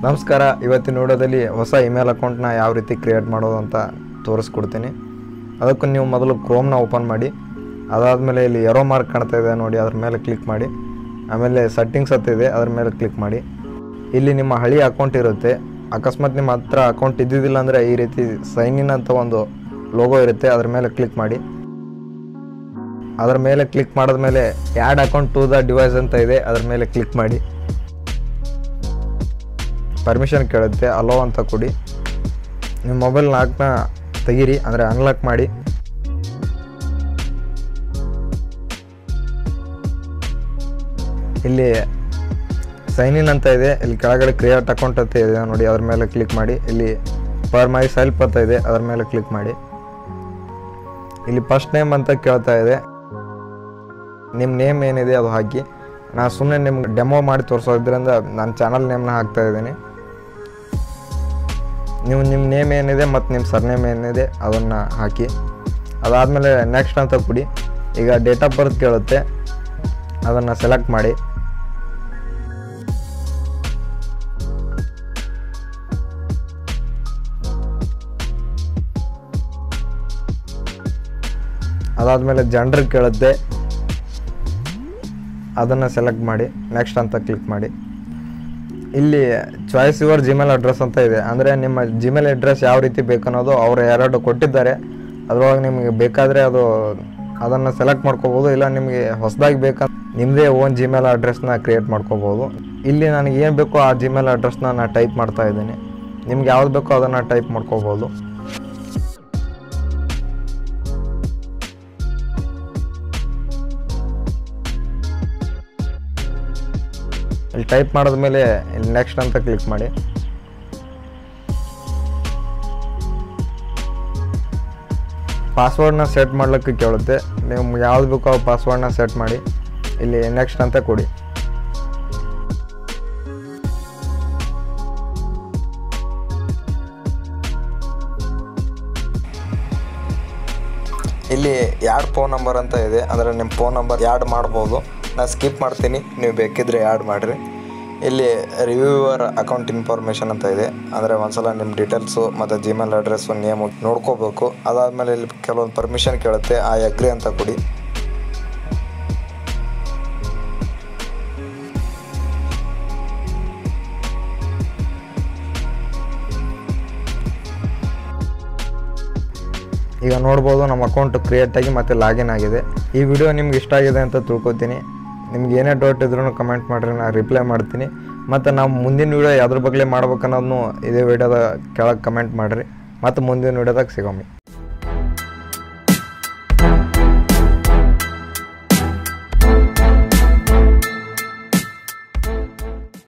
ನಮಸ್ಕಾರ. ಇವತ್ತಿನ ವಿಡಿಯೋದಲ್ಲಿ ಹೊಸ ಇಮೇಲ್ ಅಕೌಂಟ್ನ ಯಾವ ರೀತಿ ಕ್ರಿಯೇಟ್ ಮಾಡೋದು ಅಂತ ತೋರಿಸ್ಕೊಡ್ತೀನಿ. ಅದಕ್ಕೂ ನೀವು ಮೊದಲು ಕ್ರೋಮ್ನ ಓಪನ್ ಮಾಡಿ, ಅದಾದಮೇಲೆ ಇಲ್ಲಿ ಎರೋ ಮಾರ್ಕ್ ಕಾಣ್ತಾ ಇದೆ ನೋಡಿ, ಅದ್ರ ಮೇಲೆ ಕ್ಲಿಕ್ ಮಾಡಿ. ಆಮೇಲೆ ಸೆಟ್ಟಿಂಗ್ಸ್ ಅಂತ ಇದೆ, ಅದ್ರ ಮೇಲೆ ಕ್ಲಿಕ್ ಮಾಡಿ. ಇಲ್ಲಿ ನಿಮ್ಮ ಹಳಿ ಅಕೌಂಟ್ ಇರುತ್ತೆ. ಅಕಸ್ಮಾತ್ ನಿಮ್ಮ ಹತ್ರ ಅಕೌಂಟ್ ಇದ್ದಿದ್ದಿಲ್ಲ ಅಂದರೆ ಈ ರೀತಿ ಸೈನ್ ಇನ್ ಅಂತ ಒಂದು ಲೋಗೋ ಇರುತ್ತೆ, ಅದ್ರ ಮೇಲೆ ಕ್ಲಿಕ್ ಮಾಡಿ. ಅದರ ಮೇಲೆ ಕ್ಲಿಕ್ ಮಾಡಿದ್ಮೇಲೆ add account to the device ಅಂತ ಇದೆ, ಅದ್ರ ಮೇಲೆ ಕ್ಲಿಕ್ ಮಾಡಿ. ಪರ್ಮಿಷನ್ ಕೇಳುತ್ತೆ, ಅಲೋ ಅಂತ ಕೊಡಿ. ನಿಮ್ಮ ಮೊಬೈಲ್ ಲಾಕ್ನ ತೆಗೀರಿ, ಅಂದರೆ ಅನ್ಲಾಕ್ ಮಾಡಿ. ಇಲ್ಲಿ ಸೈನ್ ಇನ್ ಅಂತ ಇದೆ, ಇಲ್ಲಿ ಕೆಳಗಡೆ ಕ್ರಿಯೇಟ್ ಅಕೌಂಟ್ ಅಂತ ಇದೆ ನೋಡಿ, ಅದ್ರ ಮೇಲೆ ಕ್ಲಿಕ್ ಮಾಡಿ. ಇಲ್ಲಿ ಫಾರ್ ಮೈ ಸೆಲ್ಫ್ ಅಂತ ಇದೆ, ಅದ್ರ ಮೇಲೆ ಕ್ಲಿಕ್ ಮಾಡಿ. ಇಲ್ಲಿ ಫಸ್ಟ್ ನೇಮ್ ಅಂತ ಕೇಳ್ತಾ ಇದೆ, ನಿಮ್ಮ ನೇಮ್ ಏನಿದೆ ಅದು ಹಾಕಿ. ನಾನು ಸುಮ್ಮನೆ ನಿಮ್ಗೆ ಡೆಮೋ ಮಾಡಿ ತೋರಿಸೋದ್ರಿಂದ ನನ್ನ ಚಾನಲ್ ನೇಮ್ನ ಹಾಕ್ತಾ ಇದ್ದೀನಿ. ನೀವು ನಿಮ್ಮ ನೇಮ್ ಏನಿದೆ ಮತ್ತು ನಿಮ್ಮ ಸರ್ನೇಮ್ ಏನಿದೆ ಅದನ್ನು ಹಾಕಿ. ಅದಾದಮೇಲೆ ನೆಕ್ಸ್ಟ್ ಅಂತ ಕೊಡಿ. ಈಗ ಡೇಟ್ ಆಫ್ ಬರ್ತ್ ಕೇಳುತ್ತೆ, ಅದನ್ನು ಸೆಲೆಕ್ಟ್ ಮಾಡಿ. ಅದಾದಮೇಲೆ ಜೆಂಡರ್ ಕೇಳುತ್ತೆ, ಅದನ್ನು ಸೆಲೆಕ್ಟ್ ಮಾಡಿ. ನೆಕ್ಸ್ಟ್ ಅಂತ ಕ್ಲಿಕ್ ಮಾಡಿ. ಇಲ್ಲಿ ಚಾಯ್ಸ್ ಯುವರ್ ಜಿಮೇಲ್ ಅಡ್ರೆಸ್ ಅಂತ ಇದೆ, ಅಂದರೆ ನಿಮ್ಮ ಜಿಮೇಲ್ ಅಡ್ರೆಸ್ ಯಾವ ರೀತಿ ಬೇಕನ್ನೋದು ಅವರು ಎರಡು ಕೊಟ್ಟಿದ್ದಾರೆ. ಅದರೊಳಗೆ ನಿಮಗೆ ಬೇಕಾದರೆ ಅದನ್ನು ಸೆಲೆಕ್ಟ್ ಮಾಡ್ಕೋಬೋದು, ಇಲ್ಲ ನಿಮಗೆ ಹೊಸದಾಗಿ ಬೇಕಂತ ನಿಮ್ಮದೇ ಓನ್ ಜಿಮೇಲ್ ಅಡ್ರೆಸ್ನ ಕ್ರಿಯೇಟ್ ಮಾಡ್ಕೋಬೋದು. ಇಲ್ಲಿ ನನಗೆ ಏನು ಬೇಕೋ ಆ ಜಿಮೇಲ್ ಅಡ್ರೆಸ್ನ ನಾನು ಟೈಪ್ ಮಾಡ್ತಾ ಇದ್ದೀನಿ. ನಿಮ್ಗೆ ಯಾವ್ದು ಬೇಕೋ ಅದನ್ನು ಟೈಪ್ ಮಾಡ್ಕೋಬೋದು. ಇಲ್ಲಿ ಟೈಪ್ ಮಾಡಿದ್ಮೇಲೆ ಇಲ್ಲಿ ನೆಕ್ಸ್ಟ್ ಅಂತ ಕ್ಲಿಕ್ ಮಾಡಿ. ಪಾಸ್ವರ್ಡ್ನ ಸೆಟ್ ಮಾಡ್ಲಿಕ್ಕೆ ಕೇಳುತ್ತೆ, ನೀವು ಯಾವ್ದು ಬೇಕೋ ಆ ಪಾಸ್ವರ್ಡ್ನ ಸೆಟ್ ಮಾಡಿ. ಇಲ್ಲಿ ನೆಕ್ಸ್ಟ್ ಅಂತ ಕೊಡಿ. ಇಲ್ಲಿ ಆ್ಯಡ್ ಫೋನ್ ನಂಬರ್ ಅಂತ ಇದೆ, ಅಂದರೆ ನಿಮ್ಮ ಫೋನ್ ನಂಬರ್ ಆ್ಯಡ್ ಮಾಡ್ಬೋದು. ನಾನು ಸ್ಕಿಪ್ ಮಾಡ್ತೀನಿ, ನೀವು ಬೇಕಿದ್ರೆ ಆ್ಯಡ್ ಮಾಡಿರಿ. ಇಲ್ಲಿ ರಿವ್ಯೂವರ್ ಅಕೌಂಟ್ ಇನ್ಫಾರ್ಮೇಷನ್ ಅಂತ ಇದೆ, ಅಂದರೆ ಒಂದ್ಸಲ ನಿಮ್ಮ ಡೀಟೇಲ್ಸು ಮತ್ತು ಜಿಮೇಲ್ ಅಡ್ರೆಸ್ಸು ನೇಮು ನೋಡ್ಕೋಬೇಕು. ಅದಾದಮೇಲೆ ಇಲ್ಲಿ ಕೆಲವೊಂದು ಪರ್ಮಿಷನ್ ಕೇಳುತ್ತೆ, ಆ ಅಗ್ರಿ ಅಂತ ಕೊಡಿ. ಈಗ ನೋಡ್ಬೋದು ನಮ್ಮ ಅಕೌಂಟ್ ಕ್ರಿಯೇಟ್ ಆಗಿ ಮತ್ತು ಲಾಗಿನ್ ಆಗಿದೆ. ಈ ವಿಡಿಯೋ ನಿಮ್ಗೆ ಇಷ್ಟ ಆಗಿದೆ ಅಂತ ತಿಳ್ಕೊತೀನಿ. ನಿಮ್ಗೆ ಏನೇ ಡೌಟ್ ಇದ್ರೂ ಕಮೆಂಟ್ ಮಾಡಿರಿ, ನಾನು ರಿಪ್ಲೈ ಮಾಡ್ತೀನಿ. ಮತ್ತು ನಾವು ಮುಂದಿನ ವೀಡಿಯೋ ಯಾವ್ದ್ರ ಬಗ್ಗೆ ಮಾಡ್ಬೇಕನ್ನೋದನ್ನು ಇದೇ ವಿಡಿಯೋದ ಕೆಳಗೆ ಕಮೆಂಟ್ ಮಾಡಿರಿ. ಮತ್ತು ಮುಂದಿನ ವೀಡಿಯೋದಾಗ ಸಿಗೋಮಿ.